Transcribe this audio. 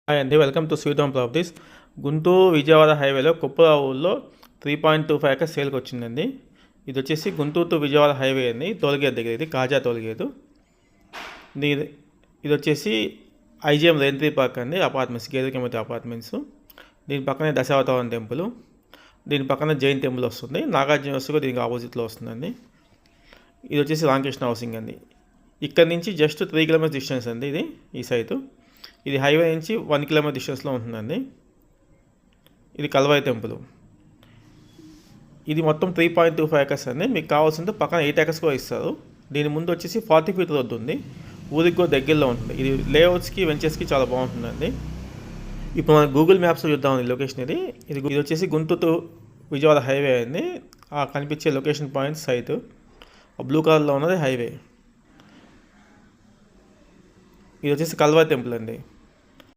Hi అండి, welcome to sweet home properties. Guntur Vijayawada హైవేలో కుప్పల ఊళ్ళో 3.25 ఎకర్స్ సేల్కి వచ్చిందండి. ఇది వచ్చేసి గుంటూరు టు విజయవాడ హైవే అండి, టోల్గేట్ దగ్గర, ఇది కాజా టోల్గేట్. ఇది వచ్చేసి ఐజిఎం రేంట్రీ పార్క్ అండి, అపార్ట్మెంట్స్, గేదెకమతి అపార్ట్మెంట్స్. దీని పక్కనే దశావతారం టెంపుల్, దీని పక్కన జైన్ టెంపుల్ వస్తుంది. నాగార్జున వస్తు దీనికి ఆపోజిట్లో వస్తుందండి. ఇది వచ్చేసి రామకృష్ణ హౌసింగ్ అండి. ఇక్కడ నుంచి జస్ట్ 3 కిలోమీటర్స్ డిస్టెన్స్ అండి ఇది, ఈ సైటు. ఇది హైవే నుంచి 1 కిలోమీటర్ డిస్టెన్స్లో ఉంటుందండి. ఇది కల్వాయి టెంపుల్. ఇది మొత్తం 3.25 ఎకర్స్ అండి. మీకు కావాల్సింటే పక్కన 8 ఎకర్స్ కూడా ఇస్తారు. దీని ముందు వచ్చేసి 40 ఫీట్ రోడ్డు ఉంది, ఊరికి కూడా దగ్గరలో ఉంటుంది. ఇది లేఅవుట్స్కి వెంచర్స్కి చాలా బాగుంటుందండి. ఇప్పుడు మనం గూగుల్ మ్యాప్స్లో చూద్దామండి లొకేషన్. ఇది వచ్చేసి గుంటూరు టు విజయవాడ హైవే అండి. ఆ కనిపించే లొకేషన్ పాయింట్ సైట్ బ్లూ కలర్లో ఉన్నది హైవే. ఇది వచ్చేసి కల్వాయి టెంపుల్ అండి.